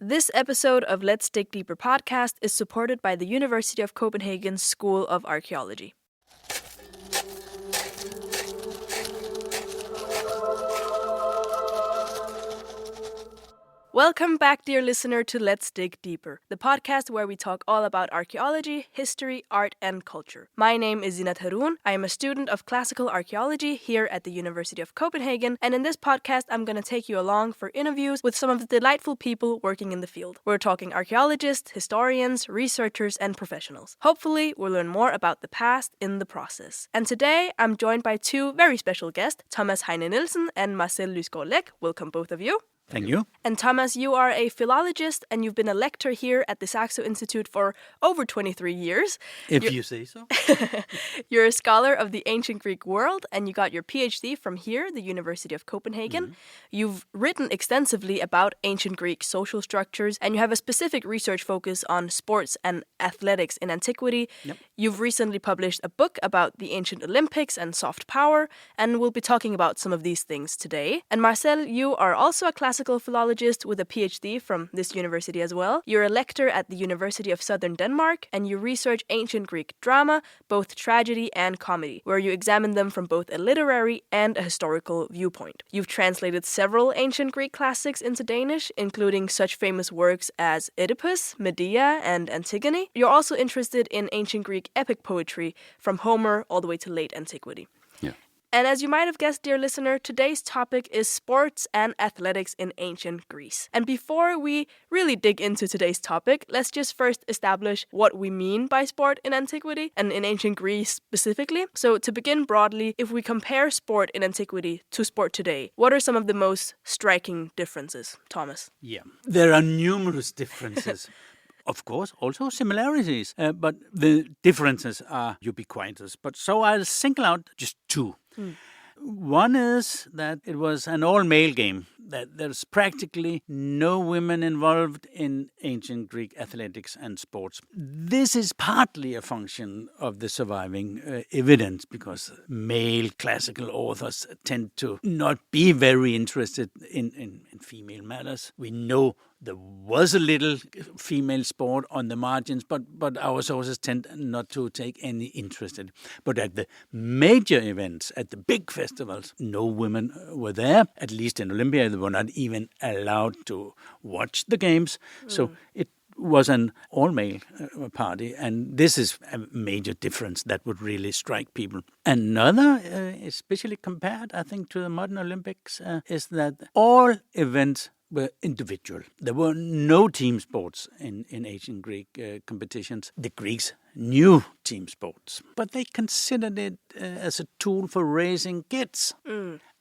This episode of Let's Dig Deeper podcast is supported by the University of Copenhagen's School of Archaeology. Welcome back, dear listener, to Let's Dig Deeper, the podcast where we talk all about archaeology, history, art, and culture. My name is Zinat Haroun. I am a student of classical archaeology here at the University of Copenhagen, and in this podcast, I'm going to take you along for interviews with some of the delightful people working in the field. We're talking archaeologists, historians, researchers, and professionals. Hopefully, we'll learn more about the past in the process. And today, I'm joined by two very special guests, Thomas Heine Nielsen and Marcel Lysgaard Lech. Welcome, both of you. Thank you. And Thomas, you are a philologist and you've been a lecturer here at the Saxo Institute for over 23 years. If you say so. You're a scholar of the ancient Greek world and you got your PhD from here, the University of Copenhagen. Mm-hmm. You've written extensively about ancient Greek social structures and you have a specific research focus on sports and athletics in antiquity. Yep. You've recently published a book about the ancient Olympics and soft power, and we'll be talking about some of these things today. And Marcel, you are also a classical philologist with a PhD from this university as well. You're a lecturer at the University of Southern Denmark, and you research ancient Greek drama, both tragedy and comedy, where you examine them from both a literary and a historical viewpoint. You've translated several ancient Greek classics into Danish, including such famous works as Oedipus, Medea, and Antiquity. You're also interested in ancient Greek epic poetry from Homer all the way to late antiquity. Yeah. And as you might have guessed, dear listener, today's topic is sports and athletics in ancient Greece. And before we really dig into today's topic, let's just first establish what we mean by sport in antiquity and in ancient Greece specifically. So to begin broadly, if we compare sport in antiquity to sport today, what are some of the most striking differences, Thomas? Yeah, there are numerous differences. Of course, also similarities, but the differences are ubiquitous. But so I'll single out just two. One is that it was an all-male game, that there's practically no women involved in ancient Greek athletics and sports. This is partly a function of the surviving evidence, because male classical authors tend to not be very interested in female matters. We know there was a little female sport on the margins, but our sources tend not to take any interest in it. But at the major events, at the big festivals, no women were there. At least in Olympia, they were not even allowed to watch the games. So it was an all-male party, and this is a major difference that would really strike people. Another, especially compared, I think, to the modern Olympics, is that all events were individual. There were no team sports in ancient Greek competitions. The Greeks knew team sports, but they considered it as a tool for raising kids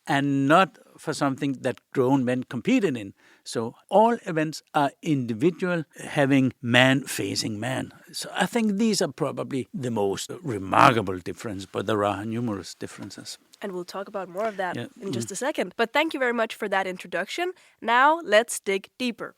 and not for something that grown men competed in. So all events are individual, having man facing man. So I think these are probably the most remarkable difference, but there are numerous differences. And we'll talk about more of that in just a second. But thank you very much for that introduction. Now, let's dig deeper.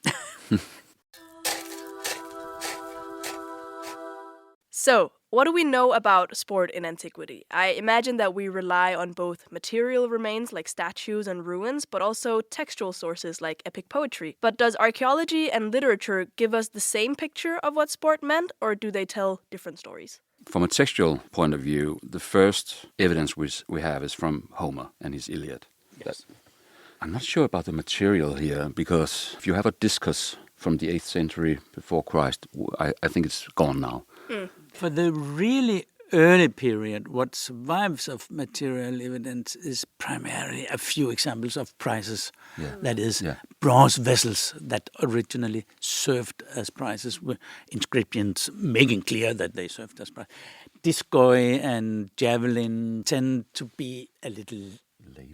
So, what do we know about sport in antiquity? I imagine that we rely on both material remains like statues and ruins, but also textual sources like epic poetry. But does archaeology and literature give us the same picture of what sport meant, or do they tell different stories? From a textual point of view, the first evidence we have is from Homer and his Iliad. Yes. I'm not sure about the material here, because if you have a discus from the 8th century before Christ, I think it's gone now. For the really early period, what survives of material evidence is primarily a few examples of prizes. Yeah. That is, bronze vessels that originally served as prizes, with inscriptions making clear that they served as prizes. Discoi and javelin tend to be a little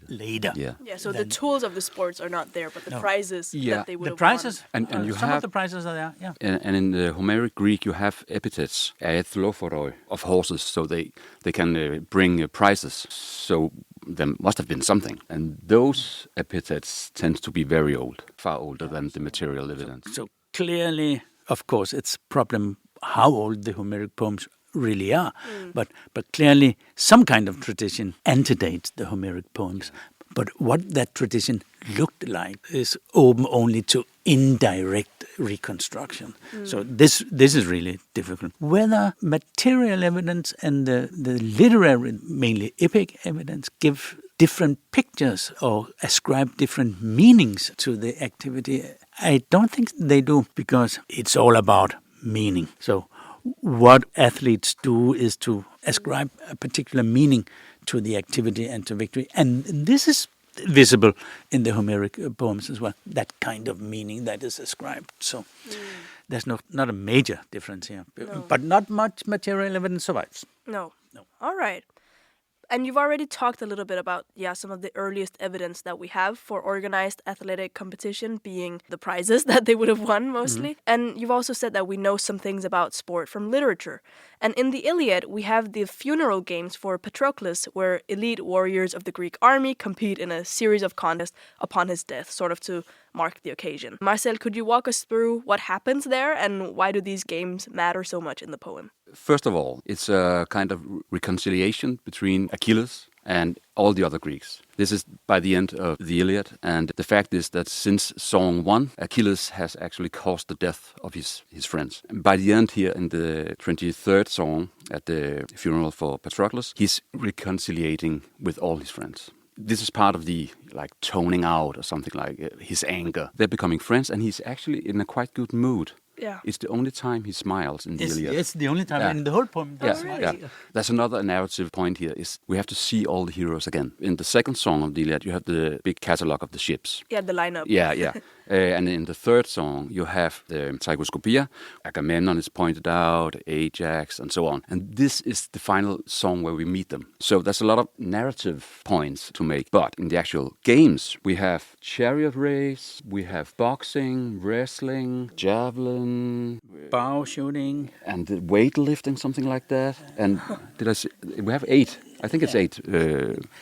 later. Yeah, so the tools of the sports are not there, but the prizes that they would have prizes, won. And you some have of the prizes are there, yeah. And in the Homeric Greek, you have epithets, aethlophoroi, of horses, so they can bring prizes. So there must have been something. And those epithets tend to be very old, far older than the material evidence. So clearly, of course, it's a problem how old the Homeric poems really are. But clearly some kind of tradition antedates the Homeric poems. But what that tradition looked like is open only to indirect reconstruction. So this is really difficult. Whether material evidence and the literary, mainly epic evidence, give different pictures or ascribe different meanings to the activity, I don't think they do, because it's all about meaning. So what athletes do is to ascribe a particular meaning to the activity and to victory. And this is visible in the Homeric poems as well, that kind of meaning that is ascribed. So there's not a major difference here. No. But not much material evidence survives. No. All right. And you've already talked a little bit about, some of the earliest evidence that we have for organized athletic competition being the prizes that they would have won mostly. And you've also said that we know some things about sport from literature. And in the Iliad, we have the funeral games for Patroclus, where elite warriors of the Greek army compete in a series of contests upon his death, sort of to mark the occasion. Marcel, could you walk us through what happens there and why do these games matter so much in the poem? First of all, it's a kind of reconciliation between Achilles and all the other Greeks. This is by the end of the Iliad, and the fact is that since Song 1, Achilles has actually caused the death of his friends. And by the end here in the 23rd song, at the funeral for Patroclus, he's reconciliating with all his friends. This is part of the toning out or something like his anger. They're becoming friends, and he's actually in a quite good mood. Yeah. It's the only time he smiles in the Iliad. It's the only time in the whole poem. Yeah. That's another narrative point here, is we have to see all the heroes again. In the second song of the Iliad, you have the big catalogue of the ships. Yeah, the lineup. Yeah. And in the third song, you have the Psychoscopia. Agamemnon is pointed out, Ajax, and so on. And this is the final song where we meet them. So there's a lot of narrative points to make. But in the actual games, we have chariot race, we have boxing, wrestling, javelin, Bow shooting. and weightlifting, something like that. And did I say we have 8? I think it's 8.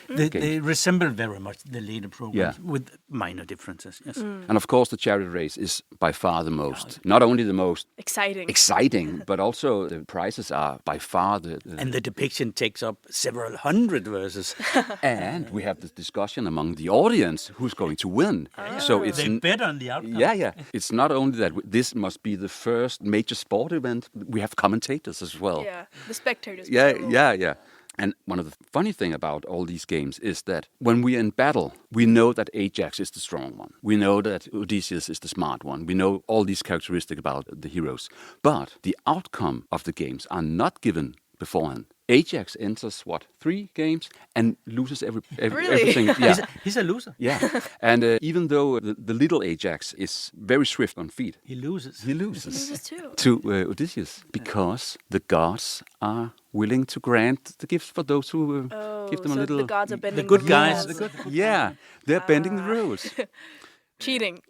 They resemble very much the later programs, Yeah. with minor differences. Yes. And of course, the chariot race is by far the most, not only the most Exciting, but also the prizes are by far the And the depiction takes up several hundred verses. and we have this discussion among the audience who's going to win. So it's They bet on the outcome. yeah. It's not only that this must be the first major sport event. We have commentators as well. Yeah, the spectators. Yeah. And one of the funny thing about all these games is that when we are in battle, we know that Ajax is the strong one. We know that Odysseus is the smart one. We know all these characteristics about the heroes. But the outcome of the games are not given beforehand. Ajax enters, 3 games and loses everything. Yeah. He's a loser. Yeah, and even though the little Ajax is very swift on feet, He loses. he loses Loses too. to Odysseus because the gods are willing to grant the gifts for those who give them a so little. the gods are bending good the guys, rules. the Yeah, they're bending the rules. Cheating.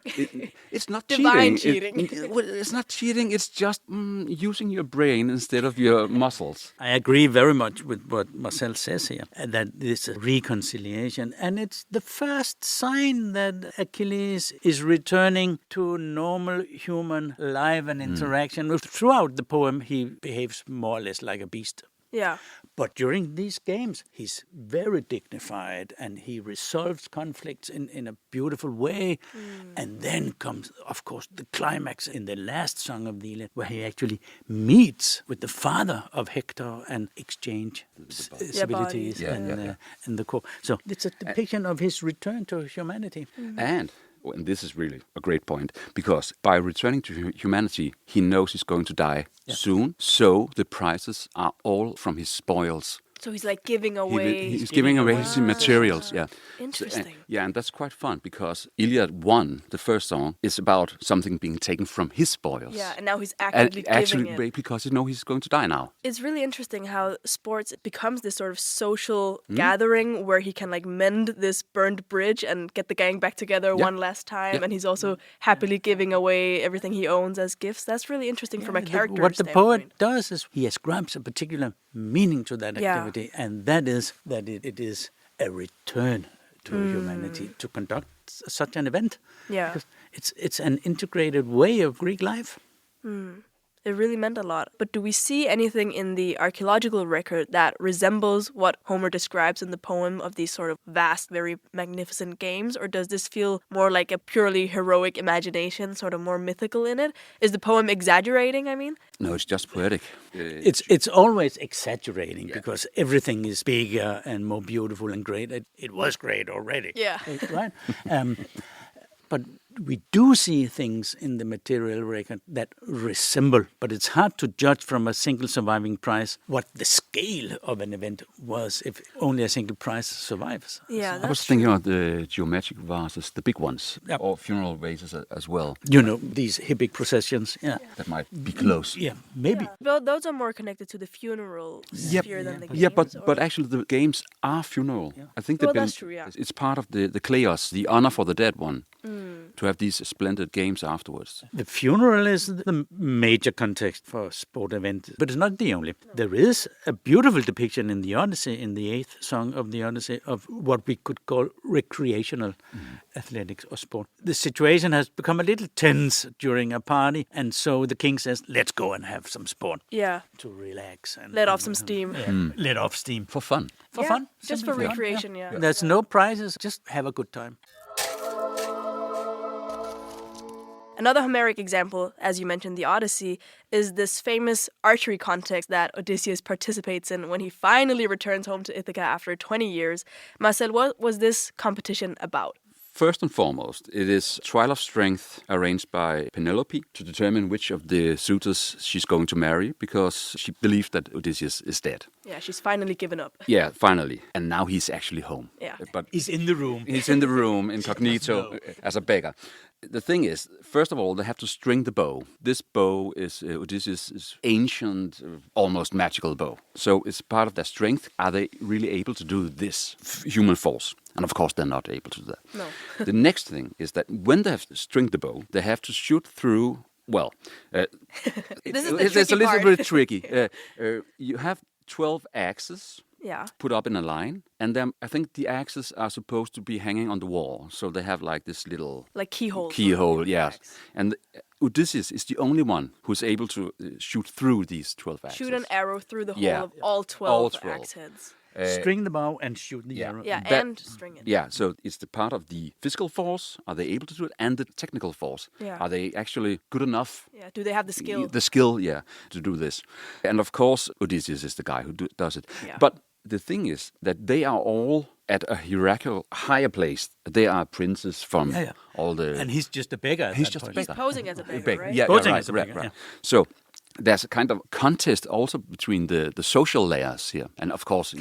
It's not Divine cheating. It's not cheating. It's just using your brain instead of your muscles. I agree very much with what Marcel says here, that it's a reconciliation. And it's the first sign that Achilles is returning to normal human life and interaction. Throughout the poem, he behaves more or less like a beast. Yeah. But during these games, he's very dignified and he resolves conflicts in a beautiful way. And then comes, of course, the climax in the last song of the Iliad, where he actually meets with the father of Hector and exchange civilities and the core. So it's a depiction of his return to humanity. And this is really a great point, because by returning to humanity, he knows he's going to die soon. So the prizes are all from his spoils. So he's giving away. He's giving away his materials. Yeah. Interesting. And that's quite fun, because Iliad 1, the first song, is about something being taken from his spoils. Yeah, and now he's actively giving it. Because you know he's going to die now. It's really interesting how sports becomes this sort of social gathering where he can mend this burned bridge and get the gang back together one last time. And he's also happily giving away everything he owns as gifts. That's really interesting from a character What the standpoint. poet does is he ascribes a particular meaning to that activity, and that is that it is a return to humanity to conduct such an event. Yeah. Because it's an integrated way of Greek life. It really meant a lot. But do we see anything in the archaeological record that resembles what Homer describes in the poem of these sort of vast, very magnificent games? Or does this feel more like a purely heroic imagination, sort of more mythical in it? Is the poem exaggerating, I mean? No, it's just poetic. It's always exaggerating because everything is bigger and more beautiful and great. It was great already. Yeah. Right? But we do see things in the material record that resemble, but it's hard to judge from a single surviving prize what the scale of an event was if only a single prize survives. Yeah, I was thinking of the geometric vases, the big ones, Yep. or funeral vases as well. You know, these hippic processions. Yeah. That might be close. Yeah, maybe. Well, those are more connected to the funeral sphere than the games. Yeah, but or- actually the games are funeral. I think Well, they've been. that's true, yeah. It's part of the chaos, the honor for the dead one, to have these splendid games afterwards. The funeral is the major context for sport events, but it's not the only. There is a beautiful depiction in the Odyssey, in the 8th song of the Odyssey, of what we could call recreational athletics or sport. The situation has become a little tense during a party, and so the king says, let's go and have some sport Yeah, to relax. And let off some steam. Let off steam. For fun. For Yeah, fun. just for simply fun, recreation, yeah. There's no prizes, just have a good time. Another Homeric example, as you mentioned, the Odyssey, is this famous archery contest that Odysseus participates in when he finally returns home to Ithaca after 20 years. Marcel, what was this competition about? First and foremost, it is trial of strength arranged by Penelope to determine which of the suitors she's going to marry, because she believes that Odysseus is dead. Yeah, she's finally given up. Yeah, finally. And now he's actually home. Yeah. But He's in the room. he's in the room incognito as a beggar. The thing is, first of all, they have to string the bow. This bow is Odysseus' ancient, almost magical bow. So it's part of their strength. Are they really able to do this human force? And of course, they're not able to do that. No. The next thing is that when they have stringed the bow, they have to shoot through. Well, This is the it's a tricky little part. bit tricky. You have 12 axes Yeah. put up in a line, and then I think the axes are supposed to be hanging on the wall. So they have like this little Like keyhole. yes. And Odysseus is the only one who's able to shoot through these 12 axes. Shoot an arrow through the hole Yeah. of all 12, All 12. axe heads. String the bow and shoot the yeah. arrow. Yeah, That- and string it. Yeah, so it's the part of the physical force. Are they able to do it? And the technical force. Yeah. Are they actually good enough? Yeah, do they have the skill? The skill, yeah, to do this. And of course, Odysseus is the guy who does it. Yeah. But the thing is that they are all at a hierarchical higher place. They are princes from all the... And he's just a beggar. at He's that just a point. He's posing as a beggar, Beggar. right? Yeah, Posing right, as a right, beggar, right. So there's a kind of contest also between the social layers here, and of course,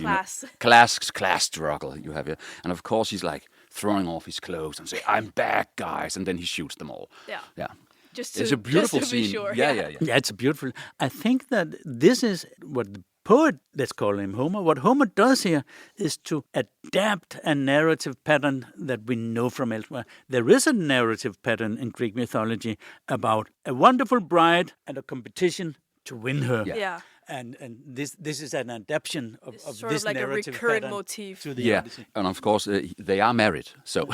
class struggle you have here, and of course he's like throwing off his clothes and say, "I'm back, guys," and then he shoots them all. Yeah. Just It's to- a beautiful just to be scene. sure, Yeah. Yeah, it's beautiful. I think that this is what the poet, let's call him Homer, what Homer does here is to adapt a narrative pattern that we know from elsewhere. There is a narrative pattern in Greek mythology about a wonderful bride and a competition to win her. Yeah. And this is an adaptation of Sort this of like a narrative recurrent pattern motif. to the Yeah, Odyssey. and of course they are married, so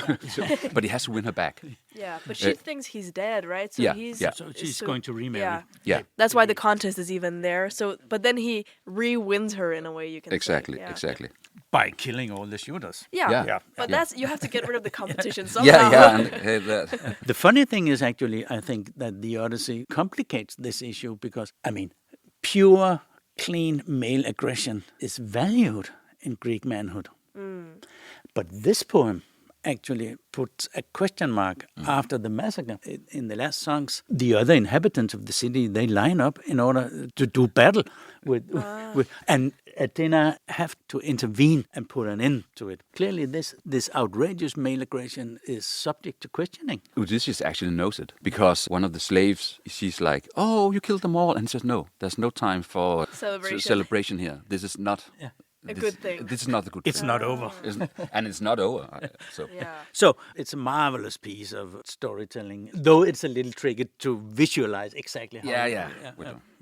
but he has to win her back. Yeah, but she thinks he's dead, right? So yeah, he's yeah. So she's going to remarry. Yeah. Yeah, That's why the contest is even there. So, but then he re-wins her in a way, you can exactly, say. Yeah. exactly. By killing all the shooters. Yeah. Yeah. But Yeah. you have to get rid of the competition somehow. Yeah, and that. The funny thing is actually, I think that the Odyssey complicates this issue because, I mean, pure, clean male aggression is valued in Greek manhood. But this poem actually puts a question mark after the massacre. In the last songs, the other inhabitants of the city, they line up in order to do battle with and Athena have to intervene and put an end to it. Clearly, this outrageous male aggression is subject to questioning. Odysseus actually knows it because one of the slaves, she's like, "Oh, you killed them all," and he says, "No, there's no time for celebration here. This is not A good thing. This is not a good It's thing. not over. And it's not over. So Yeah. So it's a marvelous piece of storytelling, though it's a little tricky to visualize exactly how.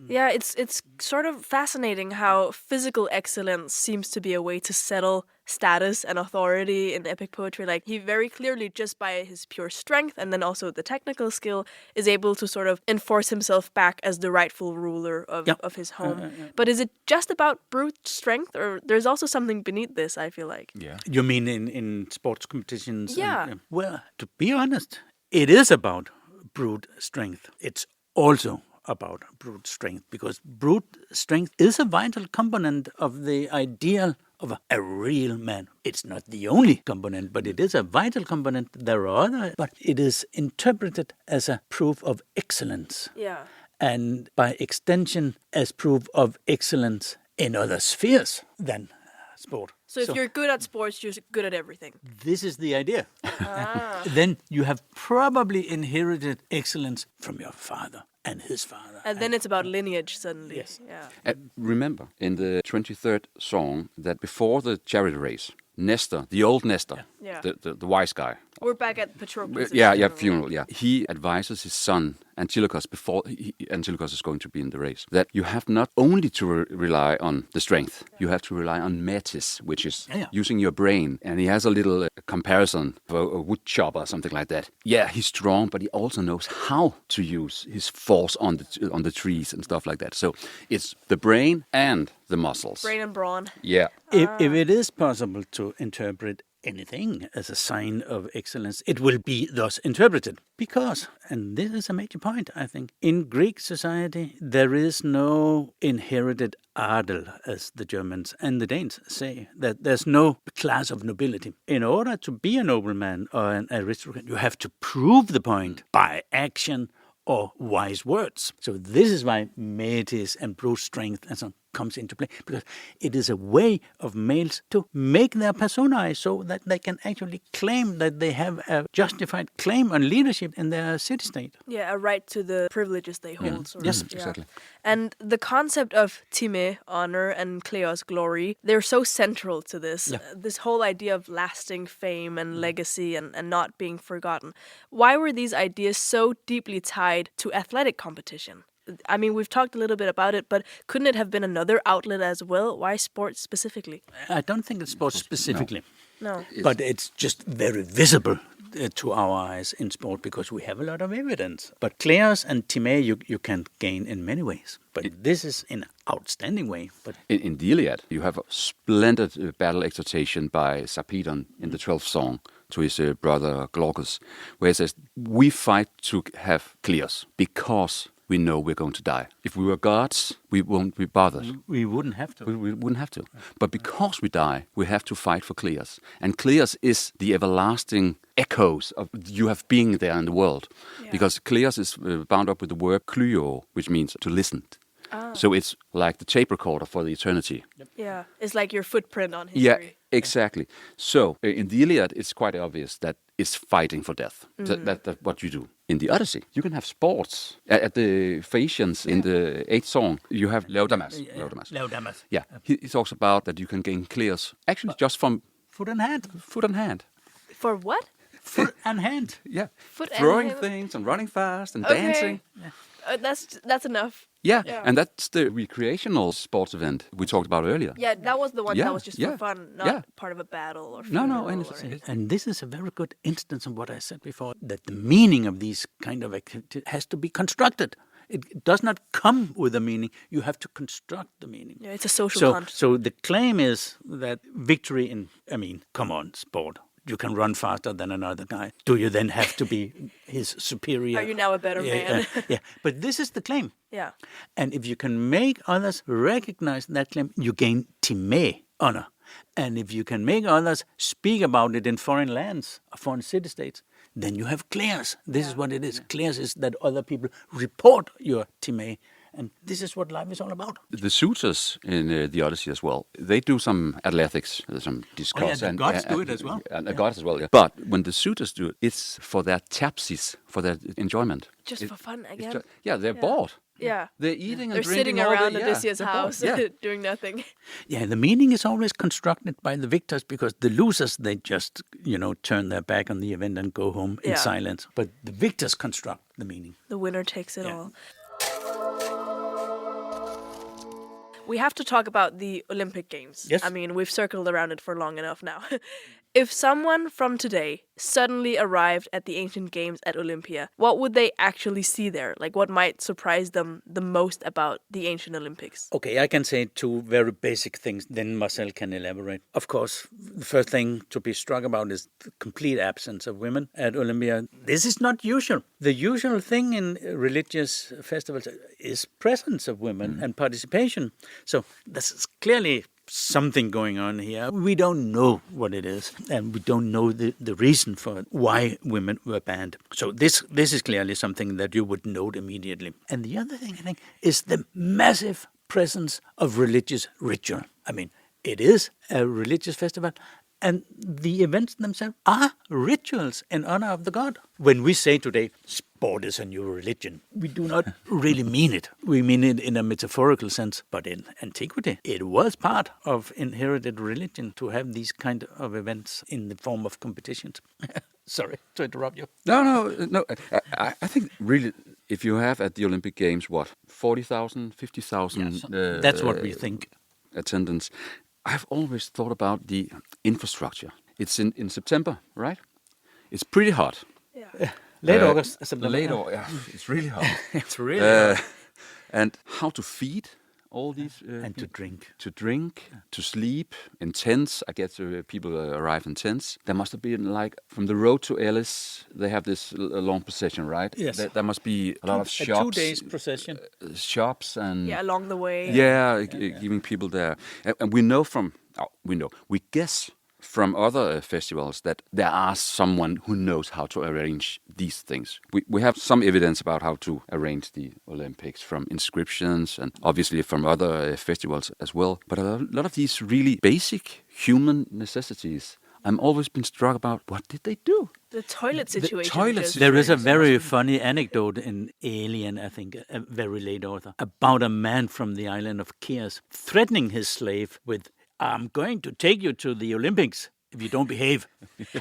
Yeah, it's sort of fascinating how physical excellence seems to be a way to settle status and authority in epic poetry. Like, he very clearly, just by his pure strength and then also the technical skill, is able to sort of enforce himself back as the rightful ruler of his home. But is it just about brute strength, or there's also something beneath this, I feel like? Yeah. You mean in sports competitions? Yeah. Well, to be honest, it is about brute strength. It's also about brute strength, because brute strength is a vital component of the ideal of a real man. It's not the only component, but it is a vital component. There are other, but it is interpreted as a proof of excellence. Yeah. And by extension, as proof of excellence in other spheres than sport. So if you're good at sports, you're good at everything. This is the idea. Then you have probably inherited excellence from your father and his father. And then it's about lineage suddenly. Yes. Yeah. Remember, in the 23rd song, that before the chariot race, Nestor, the old Nestor, Yeah. the wise guy. We're back at Patroclus' Funeral, yeah. He advises his son, Antiquity, before Antiquity is going to be in the race, that you have not only to rely on the strength, you have to rely on metis, which is using your brain. And he has a little comparison of a wood chopper or something like that. Yeah, he's strong, but he also knows how to use his force on the trees and stuff like that. So it's the brain and the muscles. Brain and brawn. Yeah. If it is possible to interpret anything as a sign of excellence, it will be thus interpreted. Because, and this is a major point, I think, in Greek society, there is no inherited adel, as the Germans and the Danes say, that there's no class of nobility. In order to be a nobleman or an aristocrat, you have to prove the point by action or wise words. So this is why metis and brute strength and so on comes into play, because it is a way of males to make their personae so that they can actually claim that they have a justified claim on leadership in their city-state. Yeah, a right to the privileges they hold. Sort of. Yes, exactly. And the concept of time, honor, and kleos, glory, they're so central to this. This whole idea of lasting fame and legacy and not being forgotten. Why were these ideas so deeply tied to athletic competition? I mean, we've talked a little bit about it, but couldn't it have been another outlet as well? Why sports specifically? I don't think it's sports specifically. No. But it's just very visible to our eyes in sport because we have a lot of evidence. But kleos and time you can gain in many ways. But this is an outstanding way. But in the Iliad, you have a splendid battle exhortation by Sarpedon in the 12th song to his brother Glaucus, where he says, we fight to have kleos because we know we're going to die. If we were gods, we won't be bothered. we wouldn't have to. We wouldn't have to. But because we die, we have to fight for kleos. And kleos is the everlasting echoes of you have being there in the world. Yeah. Because kleos is bound up with the word klyo, which means to listen. So it's like the tape recorder for the eternity. Yeah, it's like your footprint on history. Yeah, exactly. So in the Iliad, it's quite obvious that it's fighting for death. That's what you do. In the Odyssey, you can have sports. At the Phaeacians, in the 8th song, you have Laodamas. Laodamas. Yeah, he talks about that you can gain kleos, actually just from Foot and hand. foot and hand. For what? Foot and hand. Yeah, Foot and throwing hand. things and running fast and Okay. dancing. That's enough. Yeah, Yeah. and that's the recreational sports event we talked about earlier. Yeah, that was the one that was just for fun, not part of a battle or funeral and or anything. And this is a very good instance of what I said before, that the meaning of these kind of activities has to be constructed. It does not come with a meaning. You have to construct the meaning. Yeah, it's a social contract. So the claim is that victory come on, sport. You can run faster than another guy. Do you then have to be his superior? Are you now a better man? Yeah, but this is the claim. Yeah. And if you can make others recognize that claim, you gain time, honor. And if you can make others speak about it in foreign lands, foreign city-states, then you have kleos. This is what it is. Kleos is that other people report your time. And this is what life is all about. The suitors in the Odyssey as well, they do some athletics, some discuss. The gods do it as well. And the gods as well, yeah. But when the suitors do it, it's for their tapsis, for their enjoyment. Just for fun again. They're bored. Yeah. They're eating They're and drinking sitting all around day. Odysseus' They're bored. house Yeah. doing nothing. Yeah, the meaning is always constructed by the victors because the losers, they just, turn their back on the event and go home in silence. But the victors construct the meaning. The winner takes it all. We have to talk about the Olympic Games. Yes. I mean, we've circled around it for long enough now. If someone from today suddenly arrived at the ancient games at Olympia, what would they actually see there? Like, what might surprise them the most about the ancient Olympics? Okay, I can say two very basic things, then Marcel can elaborate. Of course, the first thing to be struck about is the complete absence of women at Olympia. This is not usual. The usual thing in religious festivals is presence of women and participation. So this is clearly something going on here. We don't know what it is, and we don't know the reason for it, why women were banned. So this is clearly something that you would note immediately. And the other thing, I think, is the massive presence of religious ritual. I mean, it is a religious festival, and the events themselves are rituals in honor of the god. When we say today, sport is a new religion, we do not really mean it. We mean it in a metaphorical sense. But in antiquity, it was part of inherited religion to have these kind of events in the form of competitions. Sorry to interrupt you. No. I think really, if you have at the Olympic Games, 40,000, 50,000? That's what we think. Attendance. I've always thought about the infrastructure. It's in September, right? It's pretty hot. Yeah. Late August. September. It's really hot. It's really hot. And how to feed all these... And to drink. To drink, to sleep in tents. I guess people arrive in tents. There must have been, like, from the road to Ellis, they have this long procession, right? Yes. There must be a lot of shops. 2 days procession. Shops and... Yeah, along the way. Giving people there. And we know we guess from other festivals that there are someone who knows how to arrange these things. We have some evidence about how to arrange the Olympics from inscriptions and obviously from other festivals as well. But a lot of these really basic human necessities, I'm always been struck about, what did they do? The toilet situation. There is a very funny anecdote in Alien, I think, a very late author, about a man from the island of Chios threatening his slave with, I'm going to take you to the Olympics if you don't behave.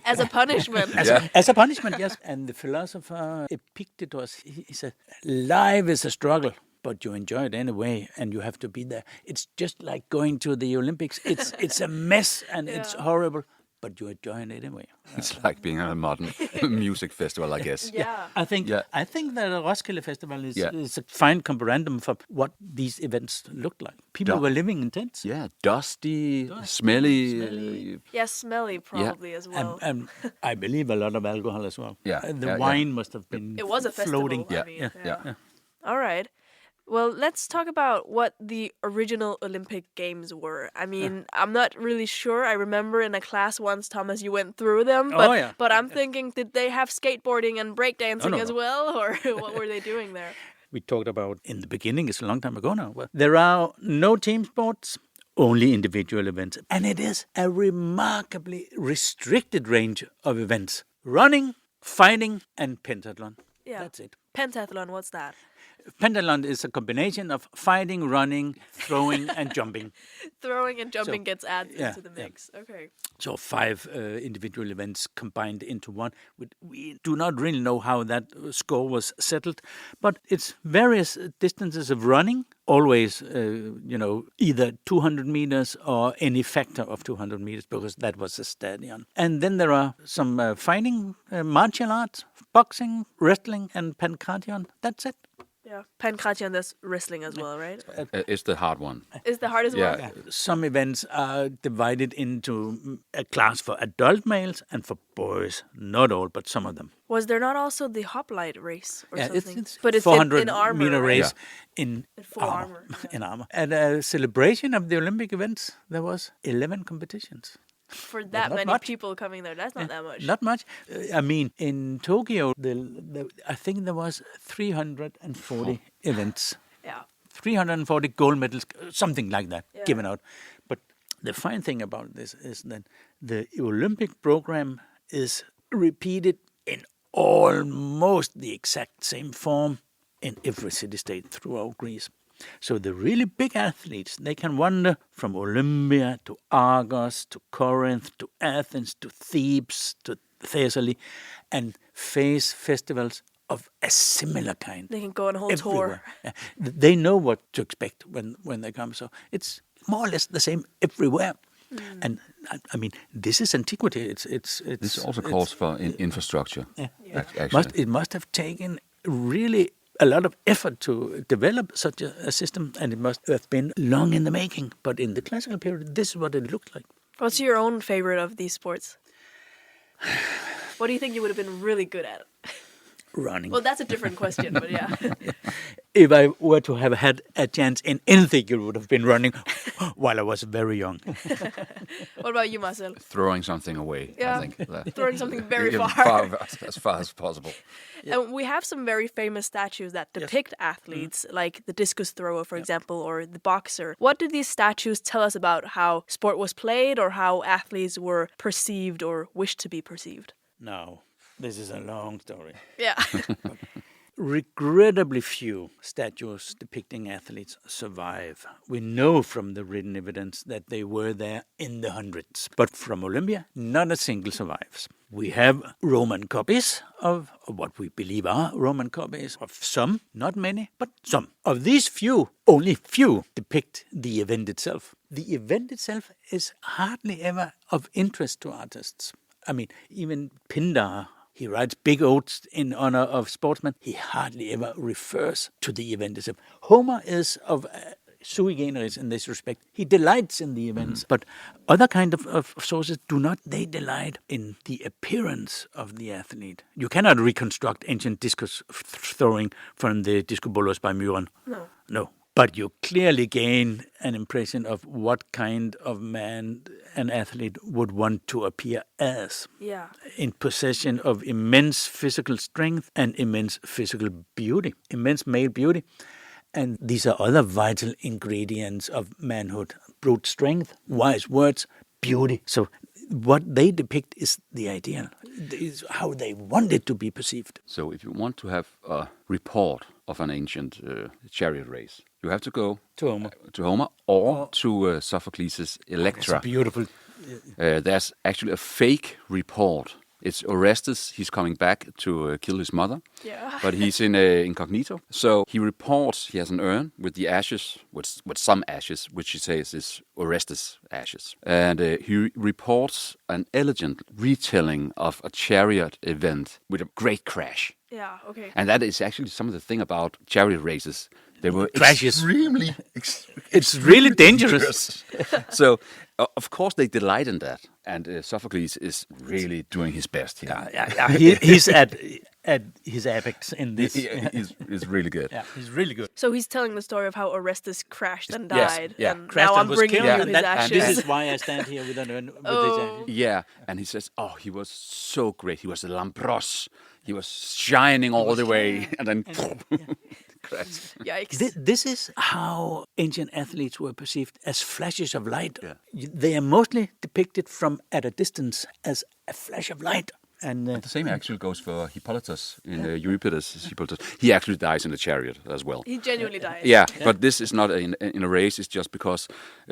As a punishment. As a punishment, yes. And the philosopher Epictetus, he said, life is a struggle, but you enjoy it anyway, and you have to be there. It's just like going to the Olympics. It's a mess, and it's horrible, but you enjoy it anyway. It's like being at a modern music festival, I guess. Yeah. I think that the Roskilde Festival is a fine comparandum for what these events looked like. People were living in tents. Yeah, dusty, smelly. Smelly probably as well. And I believe a lot of alcohol as well. Yeah. The wine must have been It was a festival. floating. I mean, All right. Well, let's talk about what the original Olympic Games were. I mean, I'm not really sure. I remember in a class once, Thomas, you went through them. But I'm thinking, did they have skateboarding and breakdancing as well? Or what were they doing there? We talked about in the beginning, it's a long time ago now. Well, there are no team sports, only individual events. And it is a remarkably restricted range of events. Running, fighting, and pentathlon. Yeah. That's it. Pentathlon, what's that? Pentathlon is a combination of fighting, running, throwing, and jumping. Throwing and jumping gets added into the mix. Yeah. Okay. So 5 individual events combined into one. We do not really know how that score was settled, but it's various distances of running, always, either 200 meters or any factor of 200 meters, because that was a stadion. And then there are some fighting, martial arts, boxing, wrestling, and pankration. That's it. Yeah, pankration, that's wrestling as well, right? It's the hard one. Is the hardest one? Yeah. Some events are divided into a class for adult males and for boys. Not all, but some of them. Was there not also the hoplite race or something? But it's 400 in armor, meter right? race in full armor. Yeah. In armor. At a celebration of the Olympic events, there was 11 competitions. For that many people coming there, that's not that much. Not much. I mean, in Tokyo, I think there was 340 events. Yeah. 340 gold medals, something like that, given out. But the fine thing about this is that the Olympic program is repeated in almost the exact same form in every city-state throughout Greece. So the really big athletes, they can wander from Olympia to Argos, to Corinth, to Athens, to Thebes, to Thessaly, and face festivals of a similar kind. They can go on a whole everywhere. tour. Yeah. They know what to expect when they come. So it's more or less the same everywhere. And I mean, this is Antiquity. This also calls for infrastructure. Yeah. Actually. It must have taken really a lot of effort to develop such a system, and it must have been long in the making. But in the classical period, this is what it looked like. What's your own favorite of these sports? What do you think you would have been really good at? Running. Well, that's a different question, but yeah. If I were to have had a chance in anything, it would have been running while I was very young. What about you, Marcel? Throwing something away, Yeah. I think. Throwing something very Yeah, far. as far as possible. And we have some very famous statues that depict athletes, like the discus thrower, for example, or the boxer. What do these statues tell us about how sport was played or how athletes were perceived or wished to be perceived? No, this is a long story. Yeah. Regrettably few statues depicting athletes survive. We know from the written evidence that they were there in the hundreds. But from Olympia, not a single survives. We have Roman copies of what we believe are Roman copies of some, not many, but some. Of these few, only few depict the event itself. The event itself is hardly ever of interest to artists. I mean, even Pindar, he writes big odes in honor of sportsmen. He hardly ever refers to the event itself. Homer is of sui generis in this respect. He delights in the events, but other kind of sources do not. They delight in the appearance of the athlete. You cannot reconstruct ancient discus throwing from the discobolos by Myron. No. But you clearly gain an impression of what kind of man an athlete would want to appear as. Yeah. In possession of immense physical strength and immense physical beauty, immense male beauty. And these are other vital ingredients of manhood. Brute strength, wise words, beauty. So what they depict is the ideal, is how they want it to be perceived. So if you want to have a report of an ancient chariot race, you have to go To Homer. or to Sophocles' Electra. It's beautiful. There's actually a fake report. It's Orestes. He's coming back to kill his mother, but he's in incognito. So he reports he has an urn with the ashes, with some ashes, which he says is Orestes' ashes. And he reports an elegant retelling of a chariot event with a great crash. Yeah, okay. And that is actually some of the thing about chariot races. They were Crashes. extremely It's really dangerous. So, of course, they delight in that. And Sophocles is really doing his best here. He's at his apex in this. He's really good. Yeah, he's really good. So he's telling the story of how Orestes crashed and Yes, died. yeah. And Crashed now and I'm was bringing killed, you and his that- ashes. This is why I stand here with an with Oh. this ashes. Yeah, and he says, he was so great. He was a Lambros. He was shining all the way. And then crashed. Yikes. This is how ancient athletes were perceived, as flashes of light. Yeah. They are mostly depicted from at a distance as a flash of light. And The same actually goes for Hippolytus in Euripides. Hippolytus. He actually dies in the chariot as well. He genuinely died. Yeah, but this is not in a race. It's just because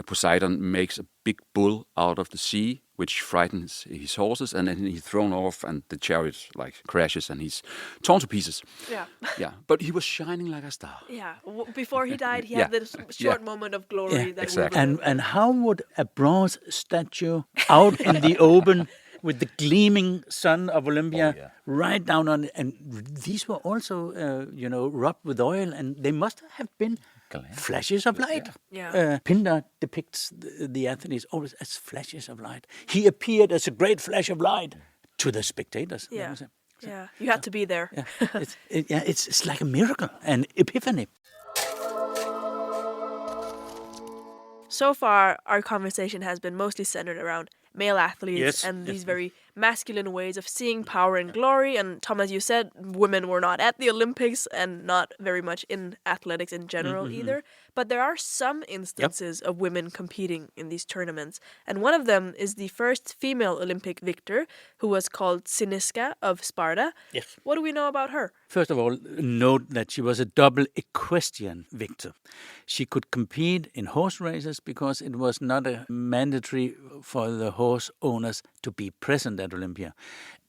Poseidon makes a big bull out of the sea, which frightens his horses, and then he's thrown off, and the chariot crashes, and he's torn to pieces. Yeah. Yeah, but he was shining like a star. Yeah. Before he died, he Yeah. had this short moment of glory. That exactly. we and how would a bronze statue out in the open with the gleaming sun of Olympia right down on it, and these were also rubbed with oil, and they must have been flashes of light. Yeah. Pindar depicts the athletes always as flashes of light. He appeared as a great flash of light to the spectators. Yeah. Yeah. You had to be there. Yeah. It's like a miracle, an epiphany. So far, our conversation has been mostly centered around male athletes and these very masculine ways of seeing power and glory. And Tom, as you said, women were not at the Olympics and not very much in athletics in general either. But there are some instances of women competing in these tournaments. And one of them is the first female Olympic victor, who was called Cynisca of Sparta. Yes. What do we know about her? First of all, note that she was a double equestrian victor. She could compete in horse races because it was not mandatory for the horse owners to be present at Olympia.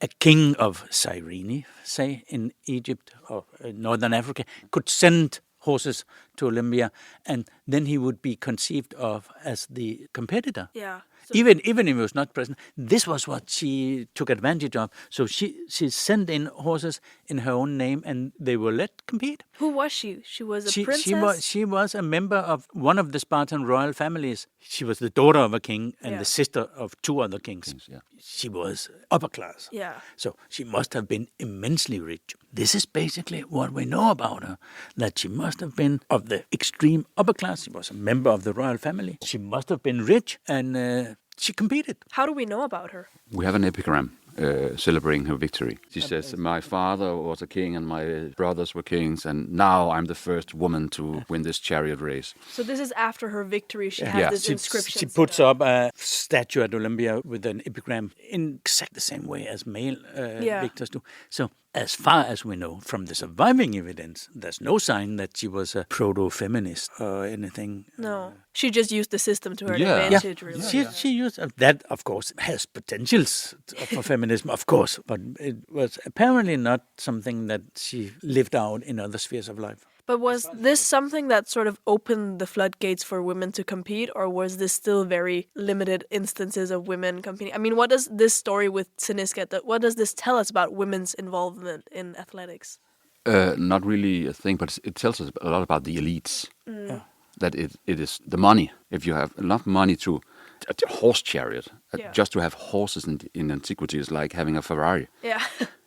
A king of Cyrene, say, in Egypt or Northern Africa, could send horses to Olympia, and then he would be conceived of as the competitor. Yeah. Even if he was not present, this was what she took advantage of. So she sent in horses in her own name, and they were let compete. Who was she? She was a princess? She was a member of one of the Spartan royal families. She was the daughter of a king and the sister of two other kings. She was upper class. Yeah. So she must have been immensely rich. This is basically what we know about her, that she must have been of the extreme upper class. She was a member of the royal family. She must have been rich, and she competed. How do we know about her? We have an epigram celebrating her victory. She says, "My father was a king and my brothers were kings, and now I'm the first woman to win this chariot race." So this is after her victory. She has this inscription. She puts up a statue at Olympia with an epigram in exactly the same way as male victors do. So as far as we know from the surviving evidence, there's no sign that she was a proto-feminist or anything. No. She just used the system to her advantage, really. She used that, of course, has potentials for feminism, of course, but it was apparently not something that she lived out in other spheres of life. But was this something that sort of opened the floodgates for women to compete, or was this still very limited instances of women competing? I mean, what does this story with Lysgaard, what does this tell us about women's involvement in athletics? Not really a thing, but it tells us a lot about the elites. That it is the money. If you have enough money to a horse chariot, just to have horses in antiquity is like having a Ferrari. Yeah.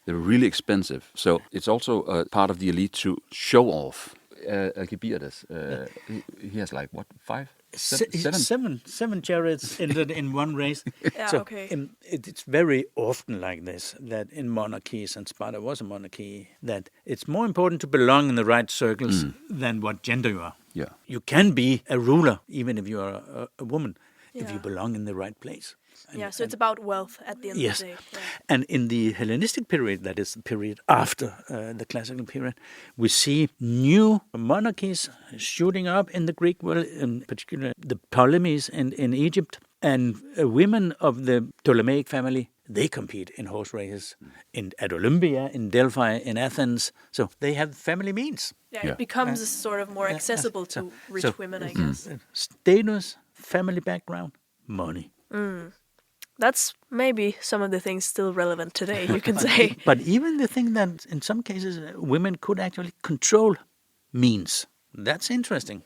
They're really expensive. So it's also a part of the elite to show off. Alcibiades, he has like, what, seven chariots entered in one race. It's very often like this, that in monarchies, and Sparta was a monarchy, that it's more important to belong in the right circles than what gender you are. Yeah. You can be a ruler, even if you are a woman, if you belong in the right place. So it's about wealth at the end of the day. Yeah. And in the Hellenistic period, that is the period after the classical period, we see new monarchies shooting up in the Greek world, in particular the Ptolemies in Egypt, and women of the Ptolemaic family, they compete in horse races at Olympia, in Delphi, in Athens. So they have family means. It becomes sort of more accessible to rich women, I guess. Status, family background, money. That's maybe some of the things still relevant today, you can say. But even the thing that in some cases women could actually control means. That's interesting.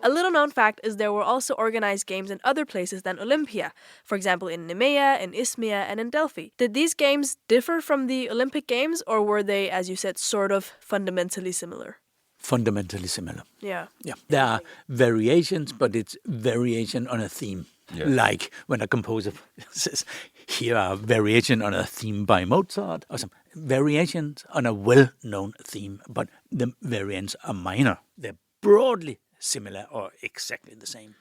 A little known fact is there were also organized games in other places than Olympia. For example, in Nemea, in Isthmia, and in Delphi. Did these games differ from the Olympic Games, or were they, as you said, sort of fundamentally similar? Fundamentally similar. Yeah. There are variations, but it's variation on a theme. Yeah. Like when a composer says, here are variation on a theme by Mozart, or some variations on a well-known theme, but the variants are minor. They're broadly similar or exactly the same.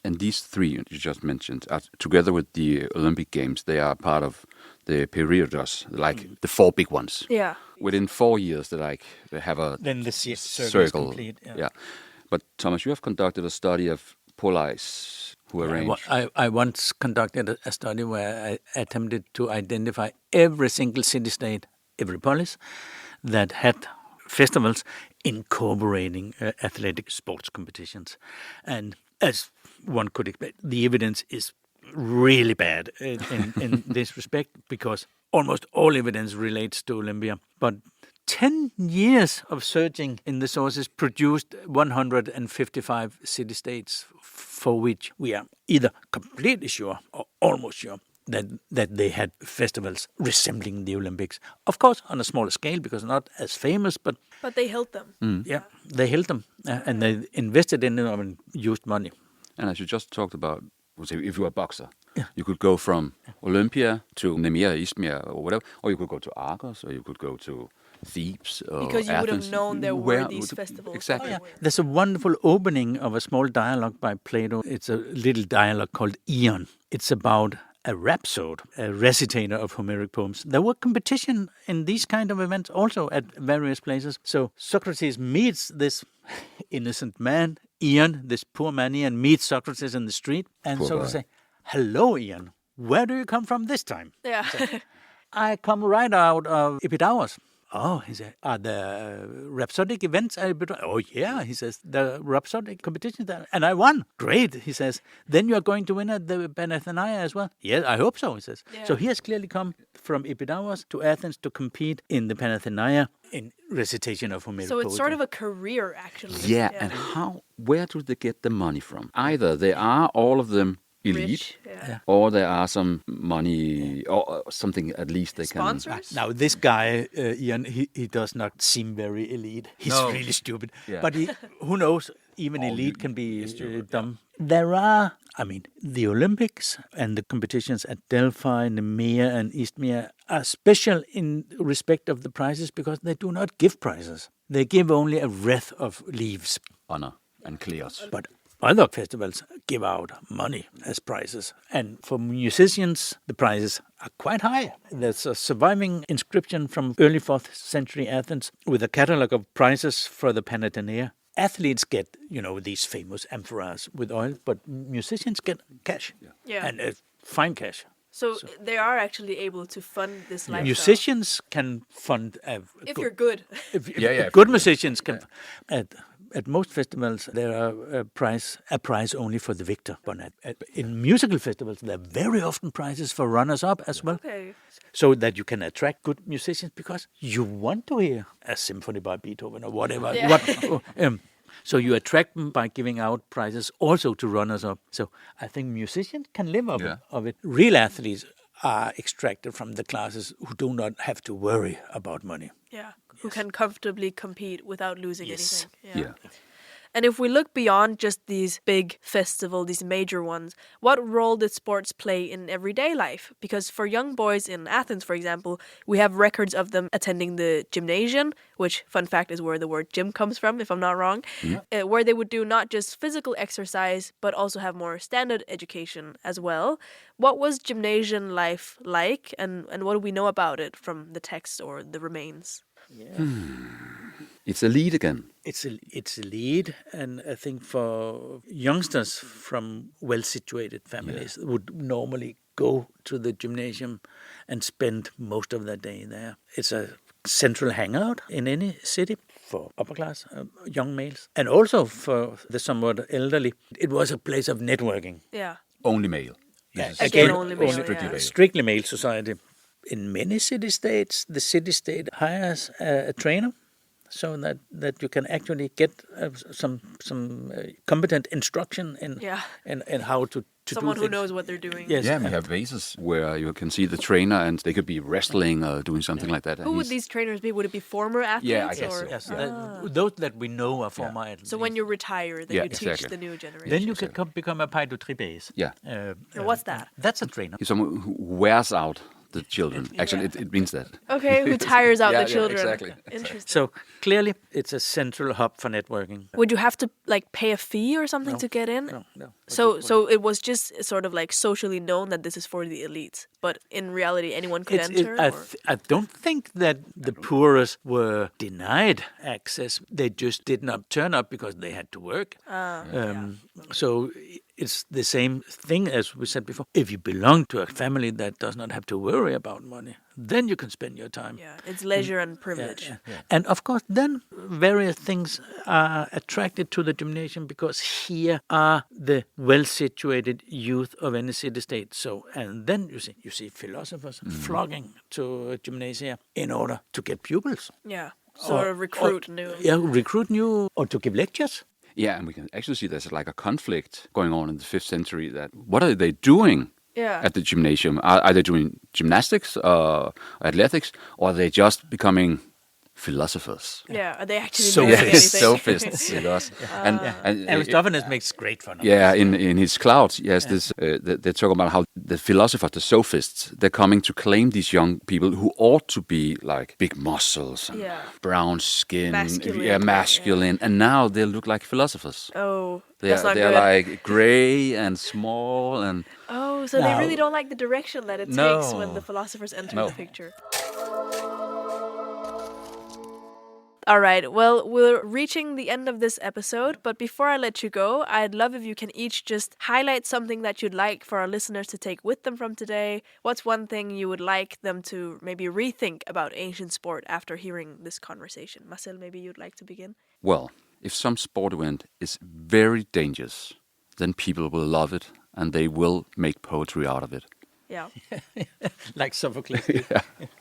And these three you just mentioned, are together with the Olympic Games, they are part of the periodos, like the four big ones. Yeah. Within 4 years, they have a then the circle is complete. Yeah. But Thomas, you have conducted a study of polis who arranged. I once conducted a study where I attempted to identify every single city-state, every polis, that had festivals incorporating athletic sports competitions. And as one could expect, the evidence is really bad in this respect, because almost all evidence relates to Olympia. But 10 years of searching in the sources produced 155 city-states for which we are either completely sure or almost sure that they had festivals resembling the Olympics. Of course, on a smaller scale, because not as famous, but they held them. Yeah, they held them, and they invested in them and used money. And as you just talked about, if you were a boxer, you could go from Olympia to Nemea, Isthmia, or whatever, or you could go to Argos, or you could go to Thebes, or because you Athens. would have known there were these festivals. Exactly. There's a wonderful opening of a small dialogue by Plato. It's a little dialogue called Ion. It's about a rhapsode, a recitator of Homeric poems. There were competition in these kind of events also at various places. So Socrates meets this innocent man, Ion, this poor man Ion, meets Socrates in the street, and Socrates says, "Hello, Ian. Where do you come from this time?" Yeah. "I come right out of Epidaurus." "Oh," he said, "are the rhapsodic events at Epidaurus?" "Oh, yeah," he says, "the rhapsodic competition there, and I won." "Great," he says. "Then you are going to win at the Panathenaea as well?" "Yes, I hope so," he says. Yeah. So he has clearly come from Epidaurus to Athens to compete in the Panathenaea in recitation of Homeric So it's sort poetry. of a career, actually. Yeah, and where do they get the money from? Either they are all of them elite, Rich, yeah. or there are some money or something at least they Sponsors? Now, this guy, Ian, he does not seem very elite. He's No. really stupid. Yeah. But who knows, even elite can be dumb. There are, the Olympics and the competitions at Delphi, Nemea, and Isthmia are special in respect of the prizes because they do not give prizes. They give only a wreath of leaves. honor and clears. But other festivals give out money as prizes. And for musicians, the prizes are quite high. There's a surviving inscription from early 4th century Athens with a catalogue of prizes for the Panathenaea. Athletes get, these famous amphoras with oil, but musicians get cash. Yeah. And fine cash. So they are actually able to fund this lifestyle. Musicians can fund... If you're good. Yeah. Good musicians can... At most festivals, there are a prize only for the victor. But in musical festivals, there are very often prizes for runners-up as well. Okay. So that you can attract good musicians because you want to hear a symphony by Beethoven or whatever. Yeah. So you attract them by giving out prizes also to runners-up. So I think musicians can live of it. Real athletes are extracted from the classes who do not have to worry about money. Yeah. Who can comfortably compete without losing Yes. anything. Yeah. And if we look beyond just these big festivals, these major ones, what role did sports play in everyday life? Because for young boys in Athens, for example, we have records of them attending the gymnasium, which, fun fact, is where the word gym comes from, if I'm not wrong, where they would do not just physical exercise, but also have more standard education as well. What was gymnasium life like, and what do we know about it from the text or the remains? It's a lead again. It's a lead, and I think for youngsters from well-situated families would normally go to the gymnasium and spend most of their day there. It's a central hangout in any city for upper-class young males, and also for the somewhat elderly. It was a place of networking. Yeah. Only male. Again, only male, strictly yeah. male. Strictly male society. In many city-states, the city-state hires a trainer so that you can actually get some competent instruction in how to Someone do who things. knows what they're doing. Yes. Yeah, we have bases where you can see the trainer and they could be wrestling or doing something like that. Who would these trainers be? Would it be former athletes? Yeah, I guess or? so. Yes, those that we know are former athletes. So when you retire, then Yeah, you teach exactly. the new generation. Then you can become a paidotripes. Yeah. And what's that? That's a trainer. He's someone who wears out the children. Actually, it means that. Okay, who tires out Yeah, the yeah, children. exactly. Interesting. So clearly, it's a central hub for networking. Would you have to pay a fee or something to get in? No. So it was just sort of socially known that this is for the elites, but in reality, anyone could enter. I don't think that the poorest were denied access. They just did not turn up because they had to work. So it's the same thing as we said before. If you belong to a family that does not have to worry about money, then you can spend your time. Yeah, it's leisure and privilege. Yeah. And of course, then various things are attracted to the gymnasium because here are the well-situated youth of any city-state. So, and then you see philosophers flocking to gymnasia in order to get pupils. Yeah, sort of recruit new. Yeah, recruit new or to give lectures. Yeah, and we can actually see there's like a conflict going on in the 5th century. That what are they doing at the gymnasium? Are they doing gymnastics, athletics, or are they just becoming philosophers? Yeah, are they actually So doing fast. anything? Sophists, yes. And Aristophanes makes great fun of it. yeah, in his Clouds, yes, this they talk about how the philosophers, the sophists, they're coming to claim these young people who ought to be like big muscles and brown skin, masculine, and now they look like philosophers. Oh, They that's are not they're good. like grey and small and Oh, so they really don't like the direction that it takes when No. the philosophers enter No. the picture. All right. Well, we're reaching the end of this episode, but before I let you go, I'd love if you can each just highlight something that you'd like for our listeners to take with them from today. What's one thing you would like them to maybe rethink about ancient sport after hearing this conversation? Marcel, maybe you'd like to begin? Well, if some sport event is very dangerous, then people will love it and they will make poetry out of it. Yeah. Like Sophocles.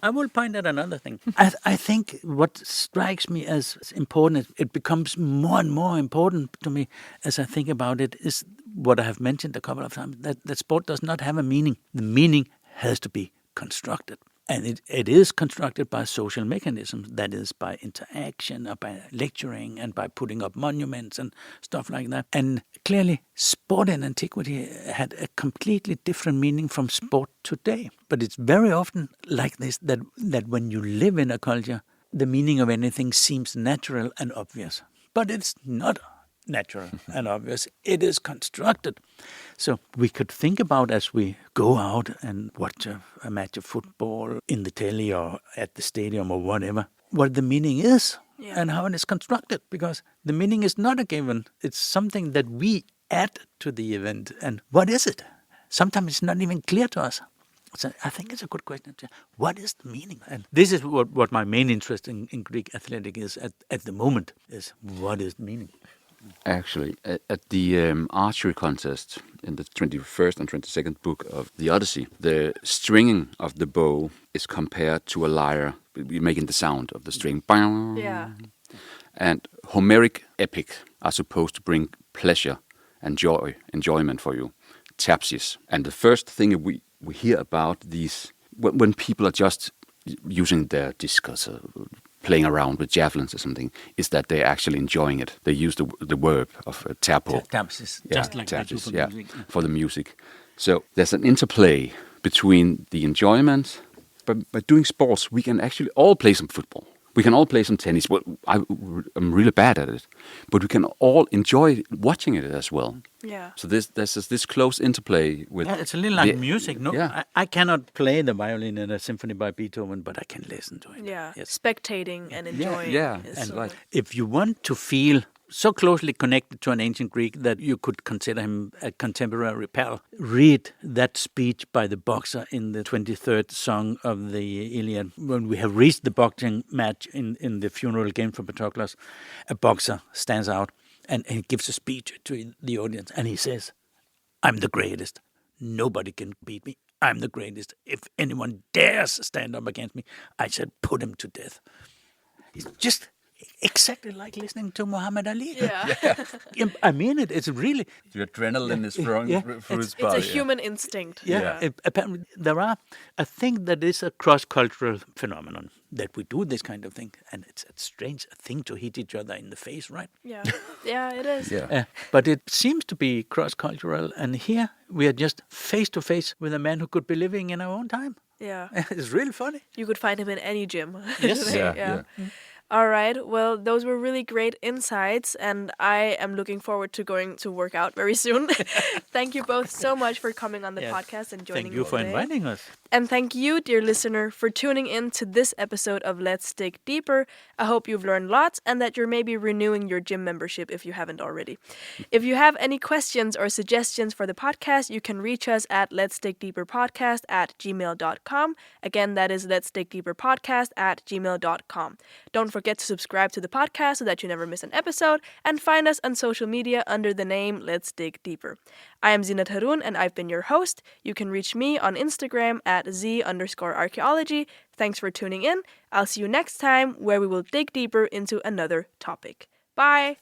I will point out another thing. I think what strikes me as important, it becomes more and more important to me as I think about it, is what I have mentioned a couple of times, that sport does not have a meaning. The meaning has to be constructed. And it is constructed by social mechanisms, that is by interaction, or by lecturing, and by putting up monuments and stuff like that. And clearly, sport in antiquity had a completely different meaning from sport today. But it's very often like this, that when you live in a culture, the meaning of anything seems natural and obvious. But it's not natural and obvious. It is constructed. So we could think about, as we go out and watch a match of football in the telly or at the stadium or whatever, what the meaning is and how it is constructed. Because the meaning is not a given. It's something that we add to the event. And what is it? Sometimes it's not even clear to us. So I think it's a good question. What is the meaning? And this is what my main interest in Greek athletics is at the moment, is what is the meaning? Actually, at the archery contest in the 21st and 22nd book of the Odyssey, the stringing of the bow is compared to a lyre. We're making the sound of the string. Yeah. And Homeric epics are supposed to bring pleasure and enjoyment for you. Tapsis. And the first thing we hear about these, when people are just using their discus, playing around with javelins or something, is that they're actually enjoying it. They use the verb of tapo. Tapsis, just like tapsis, they do for the music. So there's an interplay between the enjoyment. But by doing sports, we can actually all play some football. We can all play some tennis. Well, I'm really bad at it. But we can all enjoy watching it as well. Yeah. So there's this close interplay with... Yeah, it's a little like music. No, yeah. I cannot play the violin in a symphony by Beethoven, but I can listen to it. Yeah, yes. Spectating and enjoying. Yeah, is and if you want to feel so closely connected to an ancient Greek that you could consider him a contemporary pal, read that speech by the boxer in the 23rd song of the Iliad. When we have reached the boxing match in the funeral game for Patroclus, a boxer stands out and he gives a speech to the audience, and he says, "I'm the greatest. Nobody can beat me. I'm the greatest. If anyone dares stand up against me, I shall put him to death." It's just exactly like listening to Muhammad Ali. Yeah. I mean it. It's really... The adrenaline is flowing through his It's body. a human instinct. Yeah. Apparently, I think that is a cross-cultural phenomenon, that we do this kind of thing. And it's a strange thing to hit each other in the face, right? Yeah. Yeah, it is. Yeah. But it seems to be cross-cultural. And here we are just face-to-face with a man who could be living in our own time. Yeah. It's really funny. You could find him in any gym. Yes. Yeah. All right. Well, those were really great insights, and I am looking forward to going to work out very soon. Thank you both so much for coming on the podcast and joining me. Thank you for today. inviting us. And thank you, dear listener, for tuning in to this episode of Let's Dig Deeper. I hope you've learned lots and that you're maybe renewing your gym membership if you haven't already. If you have any questions or suggestions for the podcast, you can reach us at letsdigdeeperpodcast@gmail.com. Again, that is letsdigdeeperpodcast@gmail.com. Don't forget to subscribe to the podcast so that you never miss an episode, and find us on social media under the name Let's Dig Deeper. I am Zinat Harun, and I've been your host. You can reach me on Instagram at @z_archaeology. Thanks for tuning in. I'll see you next time, where we will dig deeper into another topic. Bye!